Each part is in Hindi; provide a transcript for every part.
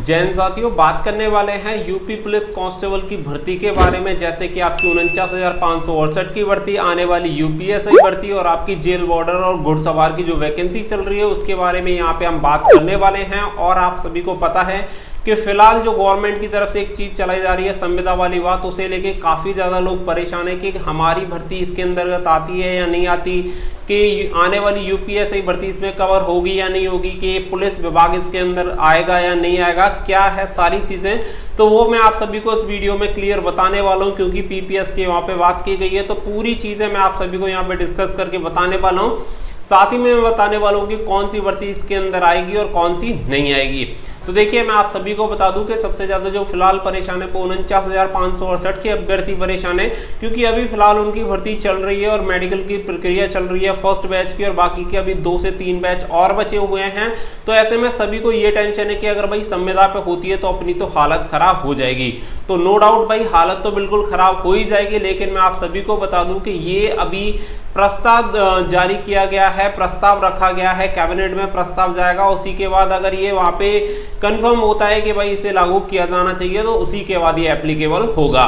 जैन साथियों, बात करने वाले हैं यूपी पुलिस कांस्टेबल की भर्ती के बारे में। जैसे कि आपकी 49,568 की भर्ती, आने वाली यूपीएसआई भर्ती और आपकी जेल वार्डर और घुड़सवार की जो वैकेंसी चल रही है उसके बारे में यहाँ पे हम बात करने वाले हैं। और आप सभी को पता है कि फिलहाल जो गवर्नमेंट की तरफ से एक चीज चलाई जा रही है संविदा वाली बात, उसे लेके काफी ज्यादा लोग परेशान है कि हमारी भर्ती इसके अंतर्गत आती है या नहीं आती, कि आने वाली यूपीएसआई भर्ती इसमें कवर होगी या नहीं होगी, कि पुलिस विभाग इसके अंदर आएगा या नहीं आएगा, क्या है सारी चीजें। तो वो मैं आप सभी को इस वीडियो में क्लियर बताने वाला हूं, क्योंकि पीपीएस की वहां पे बात की गई है। तो पूरी चीजें मैं आप सभी को यहाँ पे डिस्कस करके बताने वाला हूँ। साथ ही में मैं बताने वाला हूँ कि कौन सी भर्ती इसके अंदर आएगी और कौन सी नहीं आएगी। तो देखिए, मैं आप सभी को बता दूं कि सबसे ज्यादा जो फिलहाल परेशान है 49,568 के अभ्यर्थी परेशान है, क्योंकि अभी फिलहाल उनकी भर्ती चल रही है और मेडिकल की प्रक्रिया चल रही है फर्स्ट बैच की, और बाकी के अभी 2 से 3 बैच और बचे हुए हैं। तो ऐसे में सभी को ये टेंशन है कि अगर भाई संविदा पे होती है तो अपनी तो हालत खराब हो जाएगी। तो नो डाउट भाई हालत तो बिल्कुल खराब हो ही जाएगी, लेकिन मैं आप सभी को बता दूं कि ये अभी प्रस्ताव जारी किया गया है, प्रस्ताव रखा गया है, कैबिनेट में प्रस्ताव जाएगा। उसी के बाद अगर ये वहां पे कंफर्म होता है कि भाई इसे लागू किया जाना चाहिए तो उसी के बाद ये एप्लीकेबल होगा।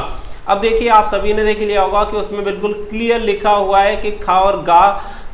अब देखिए, आप सभी ने देख लिया होगा कि उसमें बिल्कुल क्लियर लिखा हुआ है कि खा और गा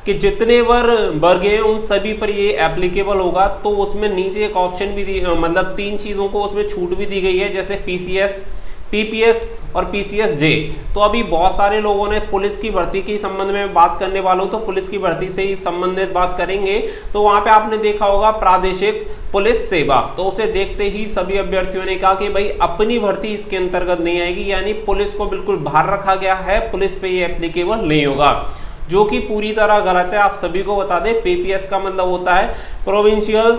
कि जितने वर्ग हैं उन सभी पर ये एप्लीकेबल होगा। तो उसमें नीचे एक ऑप्शन भी मतलब 3 चीजों को उसमें छूट भी दी गई है, जैसे पीसीएस, पीपीएस और पीसीएस जे। तो अभी बहुत सारे लोगों ने पुलिस की भर्ती के संबंध में बात करने वालों, तो पुलिस की भर्ती से ही संबंधित बात करेंगे। तो वहां पे आपने देखा होगा प्रादेशिक पुलिस सेवा, तो उसे देखते ही सभी अभ्यर्थियों ने कहा कि भाई अपनी भर्ती इसके अंतर्गत नहीं आएगी, यानी पुलिस को बिल्कुल बाहर रखा गया है, पुलिस पे ये एप्लीकेबल नहीं होगा, जो कि पूरी तरह गलत है। आप सभी को बता दें, पीपीएस का मतलब होता है प्रोविंशियल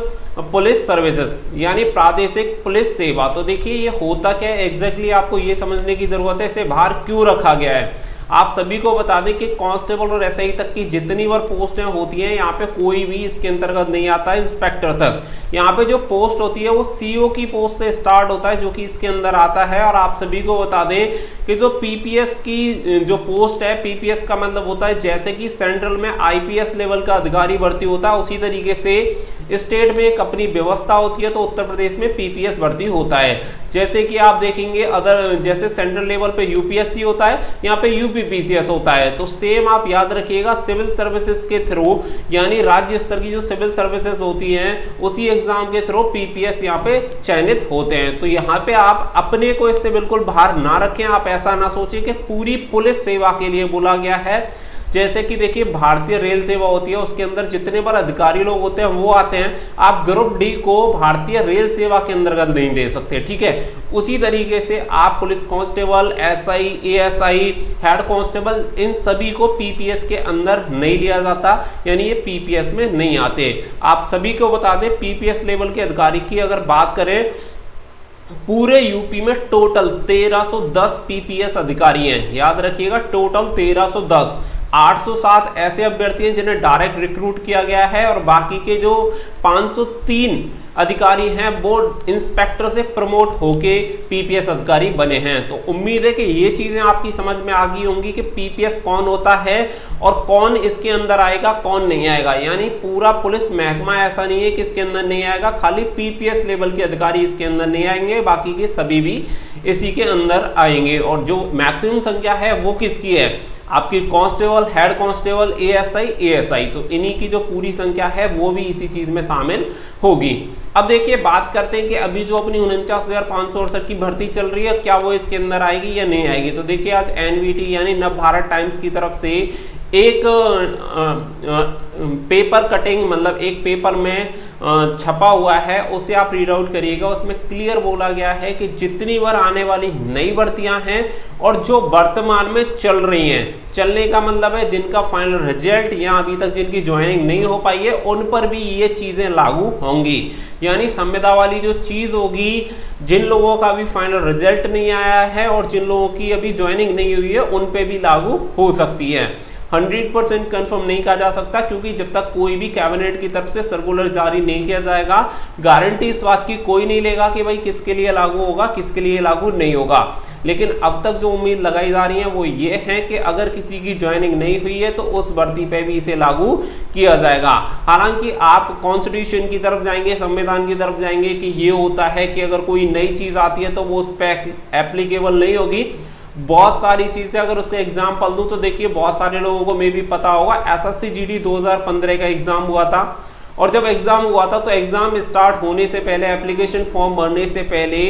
पुलिस सर्विसेज, यानी प्रादेशिक पुलिस सेवा। तो देखिए ये होता क्या है एग्जैक्टली, आपको ये समझने की जरूरत है इसे बाहर क्यों रखा गया है। आप सभी को बता दें कि कांस्टेबल और एसआई तक की जितनी बार पोस्टें होती हैं यहाँ पे कोई भी इसके अंतर्गत नहीं आता है, इंस्पेक्टर तक। यहाँ पे जो पोस्ट होती है वो सीओ की पोस्ट से स्टार्ट होता है, जो कि इसके अंदर आता है। और आप सभी को बता दें कि जो पीपीएस की जो पोस्ट है, पीपीएस का मतलब होता है जैसे कि सेंट्रल में आईपीएस लेवल का अधिकारी भर्ती होता है, उसी तरीके से स्टेट में एक अपनी व्यवस्था होती है। तो उत्तर प्रदेश में पीपीएस भर्ती होता है, जैसे कि आप देखेंगे अदर जैसे सेंट्रल लेवल पे यूपीएससी होता है, यहाँ पे यूपीपीसीएस होता है। तो सेम आप याद रखिएगा, सिविल सर्विसेज के थ्रू, यानी राज्य स्तर की जो सिविल सर्विसेज होती हैं उसी एग्जाम के थ्रू पीपीएस यहाँ पे चयनित होते हैं। तो यहाँ पे आप अपने को इससे बिल्कुल बाहर ना रखें। आप ऐसा ना सोचें कि पूरी पुलिस सेवा के लिए बोला गया है। जैसे कि देखिए भारतीय रेल सेवा होती है, उसके अंदर जितने बार अधिकारी लोग होते हैं वो आते हैं, आप ग्रुप डी को भारतीय रेल सेवा के अंतर्गत नहीं दे सकते, ठीक है। उसी तरीके से आप police constable, SI, ASI, head constable, इन सभी को पीपीएस के अंदर नहीं लिया जाता, यानी ये पीपीएस में नहीं आते। आप सभी को बता दें, पीपीएस लेवल के अधिकारी की अगर बात करें, पूरे यूपी में टोटल 1310 पीपीएस अधिकारी हैं। याद रखिएगा, टोटल 1310। 807 ऐसे अभ्यर्थी हैं जिन्हें डायरेक्ट रिक्रूट किया गया है, और बाकी के जो 503 अधिकारी हैं वो इंस्पेक्टर से प्रमोट होके पीपीएस अधिकारी बने हैं। तो उम्मीद है कि ये चीजें आपकी समझ में आ गई होंगी कि पीपीएस कौन होता है और कौन इसके अंदर आएगा, कौन नहीं आएगा। यानी पूरा पुलिस महकमा ऐसा नहीं है कि इसके अंदर नहीं आएगा, खाली पीपीएस लेवल के अधिकारी इसके अंदर नहीं आएंगे, बाकी के सभी भी इसी के अंदर आएंगे। और जो मैक्सिमम संख्या है वो किसकी है, आपकी constable, head constable, ASI, ASI, तो इन्हीं की जो पूरी संख्या है वो भी इसी चीज में शामिल होगी। अब देखिए बात करते हैं कि अभी जो अपनी 49,568 की भर्ती चल रही है, क्या वो इसके अंदर आएगी या नहीं आएगी। तो देखिए आज एनवीटी यानी नव भारत टाइम्स की तरफ से एक पेपर कटिंग, मतलब एक पेपर में छपा हुआ है, उसे आप रीड आउट करिएगा। उसमें क्लियर बोला गया है कि जितनी बार आने वाली नई भर्तियां हैं और जो वर्तमान में चल रही हैं, चलने का मतलब है जिनका फाइनल रिजल्ट या अभी तक जिनकी ज्वाइनिंग नहीं हो पाई है, उन पर भी ये चीजें लागू होंगी। यानी संविदा वाली जो चीज होगी, जिन लोगों का अभी फाइनल रिजल्ट नहीं आया है और जिन लोगों की अभी ज्वाइनिंग नहीं हुई है, उन पे भी लागू हो सकती है। 100% कंफर्म नहीं कहा जा सकता, क्योंकि जब तक कोई भी कैबिनेट की तरफ से सर्कुलर जारी नहीं किया जाएगा, गारंटी इस बात की कोई नहीं लेगा कि भाई किसके लिए लागू होगा, किसके लिए लागू नहीं होगा। लेकिन अब तक जो उम्मीद लगाई जा रही है वो ये है कि अगर किसी की ज्वाइनिंग नहीं हुई है तो उस भर्ती पे भी इसे लागू किया जाएगा। हालांकि आप कॉन्स्टिट्यूशन की तरफ जाएंगे, संविधान की तरफ जाएंगे कि ये होता है कि अगर कोई नई चीज आती है तो वो उस पर एप्लीकेबल नहीं होगी। बहुत सारी चीजें अगर उसका एग्जाम्पल दूं तो देखिए, बहुत सारे लोगों को मे भी पता होगा, एसएससी जीडी 2015 का एग्जाम हुआ था, और जब एग्जाम हुआ था तो एग्जाम स्टार्ट होने से पहले, एप्लीकेशन फॉर्म भरने से पहले,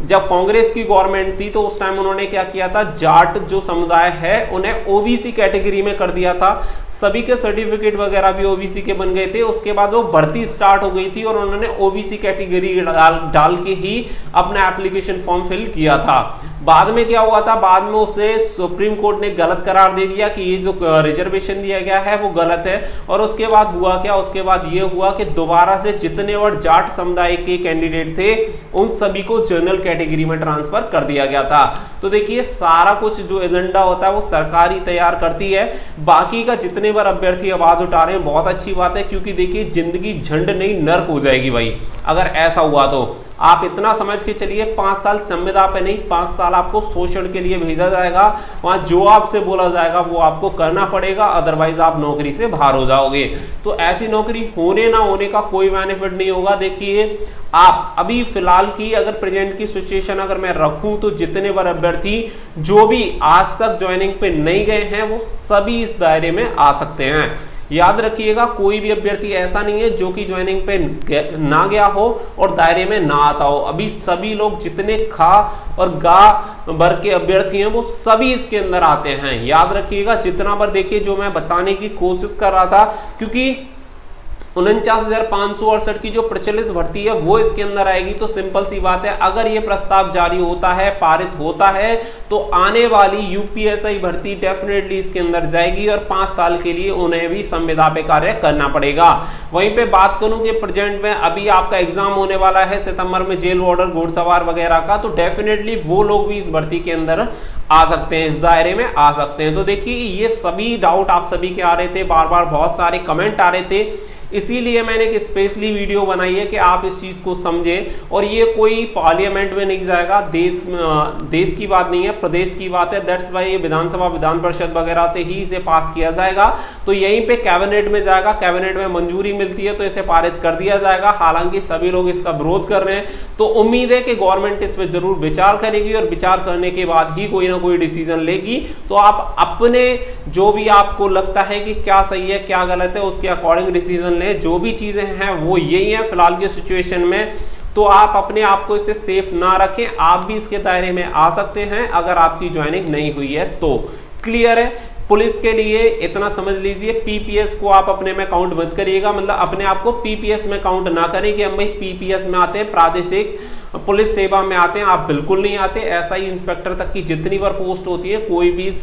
जब कांग्रेस की गवर्नमेंट थी तो उस टाइम उन्होंने क्या किया था, जाट जो समुदाय है उन्हें ओबीसी कैटेगरी में कर दिया था। सभी के सर्टिफिकेट वगैरह भी ओबीसी के बन गए थे। उसके बाद वो भर्ती स्टार्ट हो गई थी और उन्होंने ओबीसी कैटेगरी डाल के ही अपना एप्लीकेशन फॉर्म फिल किया था। बाद में क्या हुआ था, बाद में उसे सुप्रीम कोर्ट ने गलत करार दे दिया कि ये जो रिजर्वेशन दिया गया है वो गलत है। और उसके बाद हुआ क्या, उसके बाद ये हुआ कि दोबारा से जितने और जाट समुदाय के कैंडिडेट थे उन सभी को जनरल कैटेगरी में ट्रांसफर कर दिया गया था। तो देखिए, सारा कुछ जो एजेंडा होता है वो सरकार ही तैयार करती है। बाकी का जितने बार अभ्यर्थी आवाज उठा रहे हैं बहुत अच्छी बात है, क्योंकि देखिए जिंदगी झंड नहीं नर्क हो जाएगी भाई अगर ऐसा हुआ तो। आप इतना समझ के चलिए, 5 साल संविदा पे नहीं, 5 साल आपको शोषण के लिए भेजा जाएगा। वहां जो आपसे बोला जाएगा वो आपको करना पड़ेगा, अदरवाइज आप नौकरी से बाहर हो जाओगे। तो ऐसी नौकरी होने ना होने का कोई बेनिफिट नहीं होगा। देखिए, आप अभी फिलहाल की अगर प्रेजेंट की सिचुएशन अगर मैं रखूं तो जितने बार अभ्यर्थी जो भी आज तक ज्वाइनिंग पे नहीं गए हैं वो सभी इस दायरे में आ सकते हैं। याद रखिएगा, कोई भी अभ्यर्थी ऐसा नहीं है जो कि ज्वाइनिंग पे ना गया हो और दायरे में ना आता हो। अभी सभी लोग जितने खा और गा भर के अभ्यर्थी हैं वो सभी इसके अंदर आते हैं। याद रखिएगा, जितना बार देखिए जो मैं बताने की कोशिश कर रहा था, क्योंकि 49,568 की जो प्रचलित भर्ती है वो इसके अंदर आएगी। तो सिंपल सी बात है, अगर ये प्रस्ताव जारी होता है, पारित होता है, तो आने वाली यूपीएसआई भर्ती डेफिनेटली इसके अंदर जाएगी और 5 साल के लिए उन्हें भी संविदा पे कार्य करना पड़ेगा। वहीं पे बात करूं कि प्रेजेंट में अभी आपका एग्जाम होने वाला है सितंबर में, जेल वार्डर, घुड़सवार वगैरह का, तो डेफिनेटली वो लोग भी इस भर्ती के अंदर आ सकते हैं, इस दायरे में आ सकते हैं। तो देखिए, ये सभी डाउट आप सभी के आ रहे थे, बार बार बहुत सारे कमेंट आ रहे थे, इसीलिए मैंने एक स्पेशली वीडियो बनाई है कि आप इस चीज को समझें। और ये कोई पार्लियामेंट में नहीं जाएगा, देश की बात नहीं है, प्रदेश की बात है। दैट्स वाई ये विधानसभा, विधान परिषद वगैरह से ही इसे पास किया जाएगा। तो यहीं पे कैबिनेट में जाएगा, कैबिनेट में मंजूरी मिलती है तो इसे पारित कर दिया जाएगा। हालांकि सभी लोग इसका विरोध कर रहे हैं, तो उम्मीद है कि गवर्नमेंट इस पर जरूर विचार करेगी और विचार करने के बाद ही कोई ना कोई डिसीजन लेगी। तो आप अपने जो भी आपको लगता है कि क्या सही है क्या गलत है उसके अकॉर्डिंग डिसीजन लें। जो भी चीजें हैं वो यही है फिलहाल की सिचुएशन में। तो आप अपने आप को इससे सेफ ना रखें, आप भी इसके दायरे में आ सकते हैं अगर आपकी ज्वाइनिंग नहीं हुई है तो। क्लियर है? पुलिस के लिए इतना समझ लीजिए, पीपीएस को आप अपने में काउंट मत करिएगा, मतलब अपने आप को पीपीएस में काउंट ना करें कि हम भाई पीपीएस में आते हैं, प्रादेशिक पुलिस सेवा में आते हैं। आप बिल्कुल नहीं आते। ऐसा ही इंस्पेक्टर तक की जितनी बार पोस्ट होती है कोई भी इस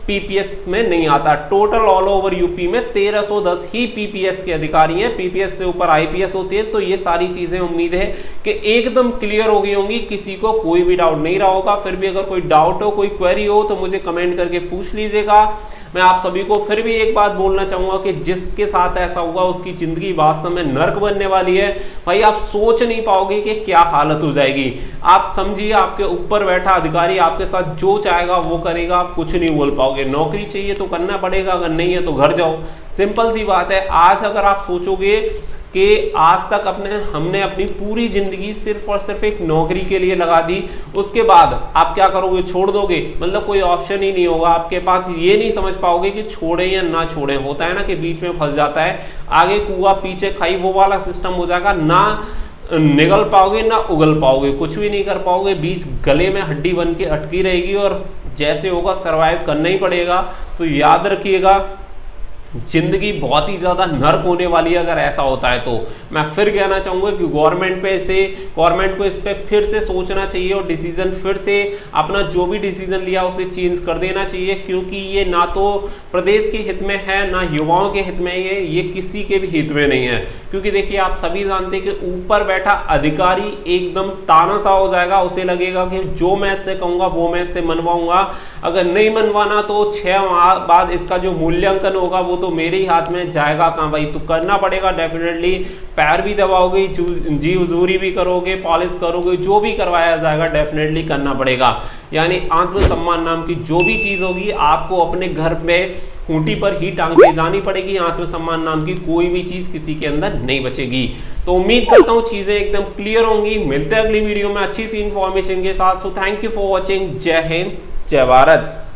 पीपीएस में नहीं आता। टोटल ऑल ओवर यूपी में 1310 ही पीपीएस के अधिकारी हैं। पीपीएस से ऊपर आईपीएस होती है। तो ये सारी चीजें उम्मीद है कि एकदम क्लियर हो गई होंगी, किसी को कोई भी डाउट नहीं रहा होगा। फिर भी अगर कोई डाउट हो, कोई क्वेरी हो तो मुझे कमेंट करके पूछ लीजिएगा। मैं आप सभी को फिर भी एक बात बोलना चाहूंगा कि जिसके साथ ऐसा हुआ उसकी जिंदगी वास्तव में नर्क बनने वाली है। भाई आप सोच नहीं पाओगे कि क्या हालत हो जाएगी। आप समझिए, आपके ऊपर बैठा अधिकारी आपके साथ जो चाहेगा वो करेगा, आप कुछ नहीं बोल पाओगे। नौकरी चाहिए तो करना पड़ेगा, अगर नहीं है तो घर जाओ। सिंपल सी बात है। आज अगर आप सोचोगे कि आज तक हमने अपनी पूरी जिंदगी सिर्फ और सिर्फ एक नौकरी के लिए लगा दी, उसके बाद आप क्या करोगे? छोड़ दोगे? मतलब कोई ऑप्शन ही नहीं होगा आपके पास। ये नहीं समझ पाओगे कि छोड़े या ना छोड़े। होता है ना कि बीच में फंस जाता है, आगे कुआ पीछे खाई, वो वाला सिस्टम हो जाएगा। ना निगल पाओगे ना उगल पाओगे, कुछ भी नहीं कर पाओगे। बीच गले में हड्डी बन के अटकी रहेगी और जैसे होगा सरवाइव करना ही पड़ेगा। तो याद रखिएगा, जिंदगी बहुत ही ज्यादा नर्क होने वाली है अगर ऐसा होता है तो। मैं फिर कहना चाहूंगा कि गवर्नमेंट को इस पे फिर से सोचना चाहिए और डिसीजन फिर से अपना जो भी डिसीजन लिया उसे चेंज कर देना चाहिए, क्योंकि ये ना तो प्रदेश के हित में है ना युवाओं के हित में है, ये किसी के भी हित में नहीं है। क्योंकि देखिए, आप सभी जानते हैं कि ऊपर बैठा अधिकारी एकदम तानाशाह हो जाएगा। उसे लगेगा कि जो मैं इससे कहूंगा वो मैं इससे मनवाऊंगा। अगर नहीं मनवाना तो 6 माह बाद इसका जो मूल्यांकन होगा वो तो तो मेरे ही हाथ में, जाएगा कहाँ भाई? तो करना पड़ेगा डेफिनेटली, पैर भी दबाओगे, जी हुजूरी भी करोगे, पॉलिश करोगे, जो भी करवाया जाएगा डेफिनेटली करना पड़ेगा। यानी आत्मसम्मान नाम की जो भी चीज होगी आपको अपने घर में खूंटी पर ही टांग के जानी पड़ेगी। आत्मसम्मान नाम की कोई भी चीज किसी के अंदर नहीं बचेगी। तो उम्मीद करता हूं चीजें एकदम क्लियर होंगी। मिलते हैं अगली वीडियो में अच्छी सी इंफॉर्मेशन के साथ। So thank you for watching. जय हिंद, जय भारत।